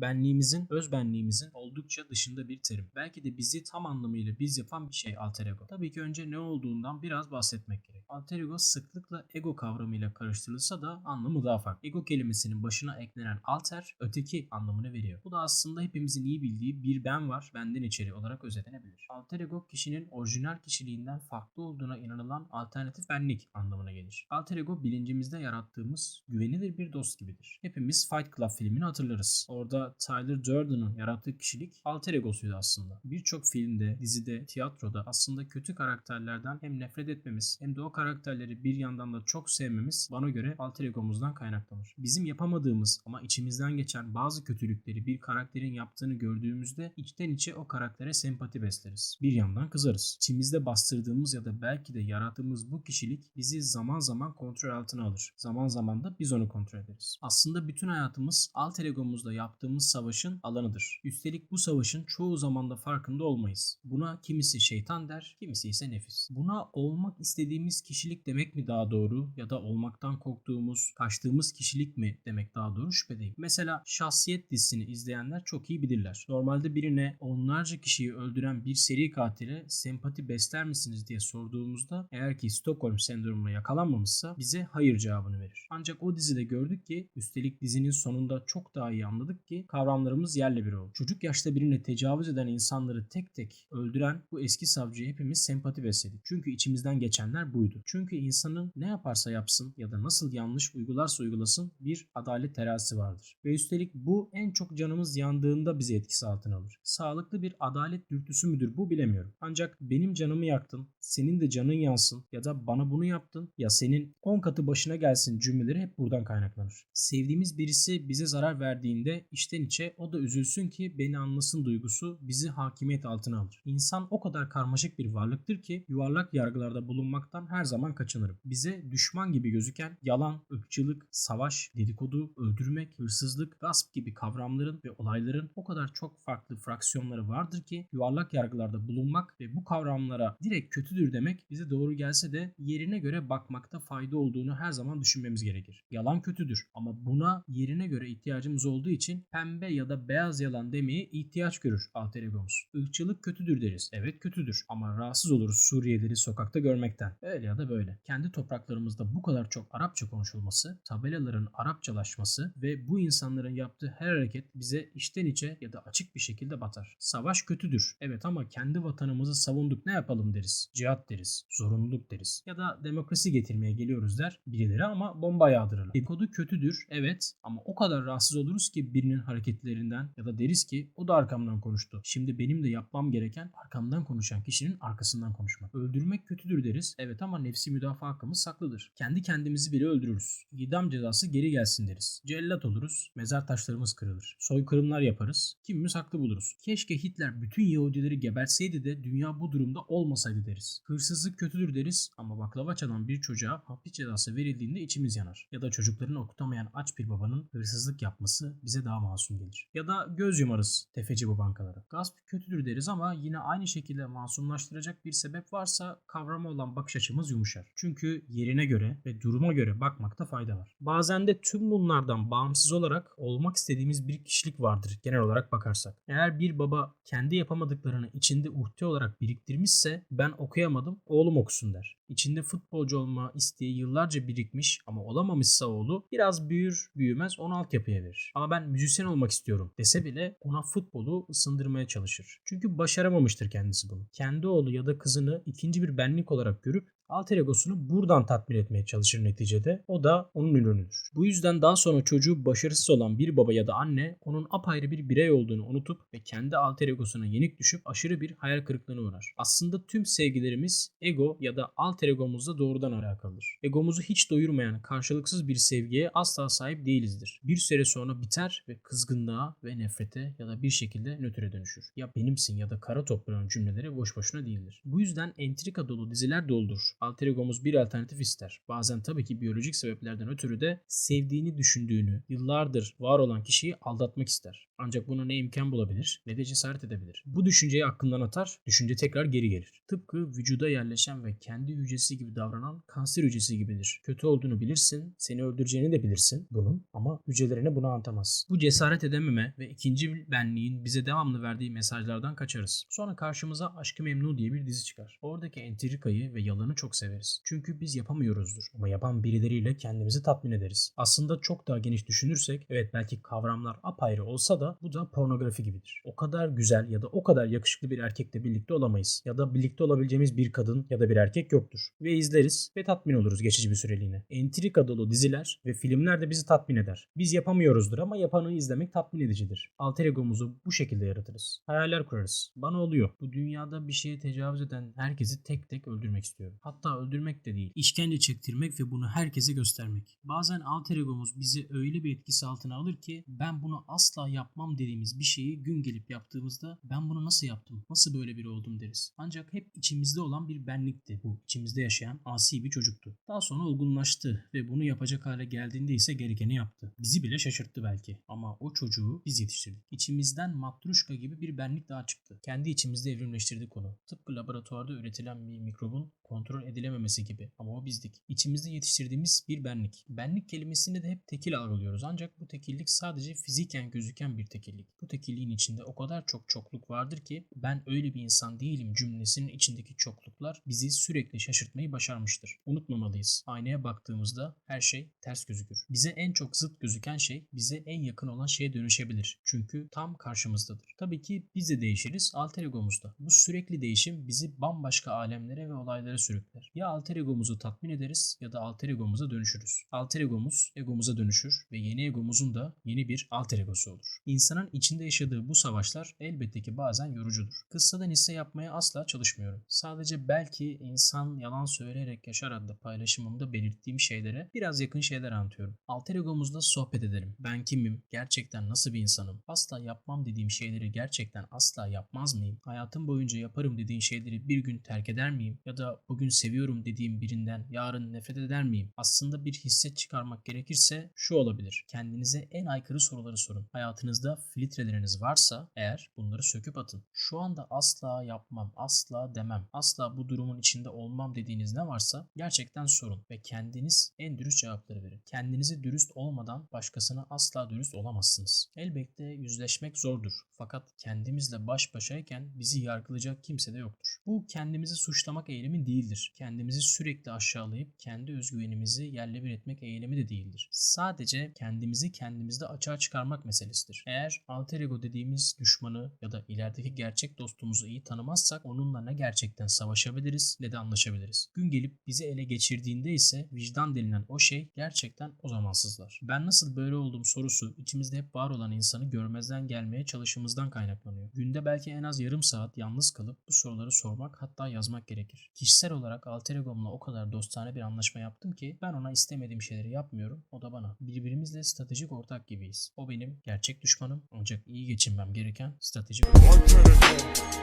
benliğimizin, öz benliğimizin oldukça dışında bir terim. Belki de bizi tam anlamıyla biz yapan bir şey alter ego. Tabii ki önce ne olduğundan biraz bahsetmek gerek. Alter ego sıklıkla ego kavramıyla karıştırılsa da anlamı daha farklı. Ego kelimesinin başına eklenen alter, öteki anlamını veriyor. Bu da aslında hepimizin iyi bildiği bir ben var, benden içeri olarak özetlenebilir. Alter ego kişinin orijinal kişiliğinden farklı olduğuna inanılan alternatif benlik anlamına gelir. Alter ego bilincimizde yarattığımız güvenilir bir dost gibidir. Hepimiz Fight Club filmini hatırlarız. Orada Tyler Durden'ın yarattığı kişilik alter egosuydu aslında. Birçok filmde, dizide, tiyatroda aslında kötü karakterlerden hem nefret etmemiz hem de o karakterleri bir yandan da çok sevmemiz bana göre alter egomuzdan kaynaklanır. Bizim yapamadığımız ama içimizden geçen bazı kötülükleri bir karakterin yaptığını gördüğümüzde içten içe o karaktere sempati besleriz. Bir yandan kızarız. İçimizde bastırdığımız ya da belki de yarattığımız bu kişilik bizi zaman zaman kontrol altına alır. Zaman zaman da biz onu kontrol ederiz. Aslında bütün hayatımız alter egomuzla yaptığımız savaşın alanıdır. Üstelik bu savaşın çoğu zaman da farkında olmayız. Buna kimisi şeytan der, kimisi ise nefis. Buna olmak istediğimiz kişilik demek mi daha doğru ya da olmaktan korktuğumuz, kaçtığımız kişilik mi demek daha doğru şüphedeyim. Mesela Şahsiyet dizisini izleyenler çok iyi bilirler. Normalde birine onlarca kişiyi öldüren bir seri katile sempati besler misiniz diye sorduğumuzda eğer ki Stockholm sendromuna yakalanmamışsa bize hayır cevabını verir. Ancak o dizide gördük ki üstelik dizinin sonunda çok daha iyi anladık ki kavramlarımız yerle bir oldu. Çocuk yaşta birine tecavüz eden insanları tek tek öldüren bu eski savcıya hepimiz sempati besledik. Çünkü içimizden geçenler buydu. Çünkü insanın ne yaparsa yapsın ya da nasıl yanlış uygularsa uygulasın bir adalet terazisi vardır. Ve üstelik bu en çok canımız yandığında bizi etkisi altına alır. Sağlıklı bir adalet dürtüsü müdür bu bilemiyorum. Ancak benim canımı yaktın, senin de canın yansın ya da bana bunu yaptın ya senin 10 katı başına gelsin cümleleri hep buradan kaynaklanır. Sevdiğimiz birisi bize zarar verdiğinde içten içe o da üzülsün ki beni anlasın duygusu bizi hakimiyet altına alır. İnsan o kadar karmaşık bir varlıktır ki yuvarlak yargılarda bulunmaktan her zaman kaçınırım. Bize düşman gibi gözüken yalan, ırkçılık, savaş, dedikodu, öldürmek, hırsızlık, gasp gibi kavramların ve olayların o kadar çok farklı fraksiyonları vardır ki yuvarlak yargılarda bulunmak ve bu kavramlara direkt kötüdür demek bize doğru gelse de yerine göre bakmakta fayda olduğunu her zaman düşünmemiz gerekir. Yalan kötüdür ama buna yerine göre ihtiyacımız olduğu için pembe ya da beyaz yalan demeye ihtiyaç görür alter egomuz. Irkçılık kötüdür deriz. Evet kötüdür ama rahatsız oluruz Suriyelileri sokakta görmekten. Öyle ya da böyle. Kendi topraklarımızda bu kadar çok Arapça konuşulması, tabelaların Arapçalaşması ve bu insanların yaptığı her hareket bize içten içe ya da açık bir şekilde batar. Savaş kötüdür. Evet ama kendi vatanımızı savunduk ne yapalım deriz. Cihat deriz. Zorunluluk deriz. Ya da demokrasi getirmeye geliyoruz der birileri ama bomba yağdırırlar. Dedikodu kötüdür. Evet ama o kadar rahatsız oluruz ki birinin hareketlerinden ya da deriz ki o da arkamdan konuştu. Şimdi benim de yapmam gereken arkamdan konuşan kişinin arkasından konuşmak. Öldürmek kötüdür deriz. Evet ama nefsi müdafaa hakkımız saklıdır. Kendi kendimizi bile öldürürüz. İdam cezası geri gelsin deriz. Cellat oluruz. Mezar taşlarımız kırılır. Soykırımlar yaparız. Kimimiz haklı buluruz. Keşke Hitler bütün Yahudileri gebertseydi de dünya bu durumda olmasaydı deriz. Hırsızlık kötüdür deriz ama baklava çalan bir çocuğa hapis cezası verildiğinde içimiz yanar. Ya da çocuklarını okutamayan aç bir babanın hırsızlık yapması bize daha masum gelir. Ya da göz yumarız tefeci bu bankalara. Gasp kötüdür deriz ama yine aynı şekilde masumlaştıracak bir sebep varsa kavrama olan bakış açımız yumuşar. Çünkü yerine göre ve duruma göre bakmakta fayda var. Bazen de tüm bunlardan bağımsız olarak olmak istediğimiz bir kişilik vardır genel olarak bakarsak. Eğer bir baba kendi yapamadıklarını içinde uhde olarak biriktirmişse ben okuyamadım oğlum okusun der. İçinde futbolcu olma isteği yıllarca birikmiş ama olamamışsa oğlu biraz büyür büyümez onu altyapıya verir. Ama ben müzisyen olmak istiyorum dese bile ona futbolu ısındırmaya çalışır. Çünkü başaramamıştır kendisi bunu. Kendi oğlu ya da kızını ikinci bir benlik olarak görüp alter egosunu buradan tatmin etmeye çalışır neticede. O da onun ürünüdür. Bu yüzden daha sonra çocuğu başarısız olan bir baba ya da anne onun apayrı bir birey olduğunu unutup ve kendi alter egosuna yenik düşüp aşırı bir hayal kırıklığına uğrar. Aslında tüm sevgilerimiz ego ya da alter egomuzla doğrudan alakalıdır. Egomuzu hiç doyurmayan karşılıksız bir sevgiye asla sahip değilizdir. Bir süre sonra biter ve kızgınlığa ve nefrete ya da bir şekilde nötre dönüşür. Ya benimsin ya da kara toprağın cümleleri boş boşuna değildir. Bu yüzden entrika dolu diziler doldur. Alter egomuz bir alternatif ister. Bazen tabii ki biyolojik sebeplerden ötürü de sevdiğini düşündüğünü, yıllardır var olan kişiyi aldatmak ister. Ancak buna ne imkan bulabilir ne de cesaret edebilir. Bu düşünceyi aklından atar, düşünce tekrar geri gelir. Tıpkı vücuda yerleşen ve kendi hücresi gibi davranan kanser hücresi gibidir. Kötü olduğunu bilirsin, seni öldüreceğini de bilirsin bunun ama hücrelerine bunu anlatamaz. Bu cesaret edememe ve ikinci benliğin bize devamlı verdiği mesajlardan kaçarız. Sonra karşımıza Aşk-ı Memnu diye bir dizi çıkar. Oradaki entrikayı ve yalanı çok severiz. Çünkü biz yapamıyoruzdur ama yapan birileriyle kendimizi tatmin ederiz. Aslında çok daha geniş düşünürsek evet belki kavramlar apayrı olsa da bu da pornografi gibidir. O kadar güzel ya da o kadar yakışıklı bir erkekle birlikte olamayız. Ya da birlikte olabileceğimiz bir kadın ya da bir erkek yoktur. Ve izleriz ve tatmin oluruz geçici bir süreliğine. Entrika dolu diziler ve filmler de bizi tatmin eder. Biz yapamıyoruzdur ama yapanı izlemek tatmin edicidir. Alter egomuzu bu şekilde yaratırız. Hayaller kurarız. Bana oluyor. Bu dünyada bir şeye tecavüz eden herkesi tek tek öldürmek istiyorum. Hatta öldürmek de değil. İşkence çektirmek ve bunu herkese göstermek. Bazen alter egomuz bizi öyle bir etkisi altına alır ki ben bunu asla yapmam dediğimiz bir şeyi gün gelip yaptığımızda ben bunu nasıl yaptım? Nasıl böyle biri oldum deriz. Ancak hep içimizde olan bir benlikti bu. İçimizde yaşayan asi bir çocuktu. Daha sonra olgunlaştı ve bunu yapacak hale geldiğinde ise gerekeni yaptı. Bizi bile şaşırttı belki. Ama o çocuğu biz yetiştirdik. İçimizden matruşka gibi bir benlik daha çıktı. Kendi içimizde evrimleştirdik onu. Tıpkı laboratuvarda üretilen bir mikrobun kontrol edilememesi gibi. Ama o bizdik. İçimizde yetiştirdiğimiz bir benlik. Benlik kelimesini de hep tekil algılıyoruz. Ancak bu tekillik sadece fiziken gözüken bir tekillik. Bu tekilliğin içinde o kadar çok çokluk vardır ki ben öyle bir insan değilim cümlesinin içindeki çokluklar bizi sürekli şaşırtmayı başarmıştır. Unutmamalıyız. Aynaya baktığımızda her şey ters gözükür. Bize en çok zıt gözüken şey bize en yakın olan şeye dönüşebilir. Çünkü tam karşımızdadır. Tabii ki biz de değişiriz, alter egomuzda. Bu sürekli değişim bizi bambaşka alemlere ve olaylara sürükler. Ya alter egomuzu tatmin ederiz ya da alter egomuza dönüşürüz. Alter egomuz egomuza dönüşür ve yeni egomuzun da yeni bir alter egosu olur. İnsanın içinde yaşadığı bu savaşlar elbette ki bazen yorucudur. Kıssadan hisse yapmaya asla çalışmıyorum. Sadece belki insan yalan söyleyerek yaşar adlı paylaşımımda belirttiğim şeylere biraz yakın şeyler anlatıyorum. Alter egomuzla sohbet edelim. Ben kimim? Gerçekten nasıl bir insanım? Asla yapmam dediğim şeyleri gerçekten asla yapmaz mıyım? Hayatım boyunca yaparım dediğin şeyleri bir gün terk eder miyim? Ya da bugün seviyorum dediğim birinden yarın nefret eder miyim? Aslında bir hisset çıkarmak gerekirse şu olabilir. Kendinize en aykırı soruları sorun. Hayatınızda filtreleriniz varsa eğer bunları söküp atın. Şu anda asla yapmam, asla demem, asla bu durumun içinde olmam dediğiniz ne varsa gerçekten sorun ve kendiniz en dürüst cevapları verin. Kendinize dürüst olmadan başkasına asla dürüst olamazsınız. Elbette yüzleşmek zordur. Fakat kendimizle baş başayken bizi yargılayacak kimse de yoktur. Bu kendimizi suçlamak eğilimi değildir. Kendimizi sürekli aşağılayıp kendi özgüvenimizi yerle bir etmek eğilimi de değildir. Sadece kendimizi kendimizde açığa çıkarmak meselesidir. Eğer alter ego dediğimiz düşmanı ya da ilerideki gerçek dostumuzu iyi tanımazsak onunla ne gerçekten savaşabiliriz ne de anlaşabiliriz. Gün gelip bizi ele geçirdiğinde ise vicdan denilen o şey gerçekten o zaman sızlar. Ben nasıl böyle oldum sorusu içimizde hep var olan insanı görmezden gelmeye çalışımızdan kaynaklanıyor. Günde belki en az yarım saat yalnız kalıp bu soruları sormak hatta yazmak gerekir. Kişisel olarak alter egomla o kadar dostane bir anlaşma yaptım ki ben ona istemediğim şeyleri yapmıyorum, o da bana. Birbirimizle stratejik ortak gibiyiz. O benim gerçek düşmanım ancak iyi geçinmem gereken stratejik ortak.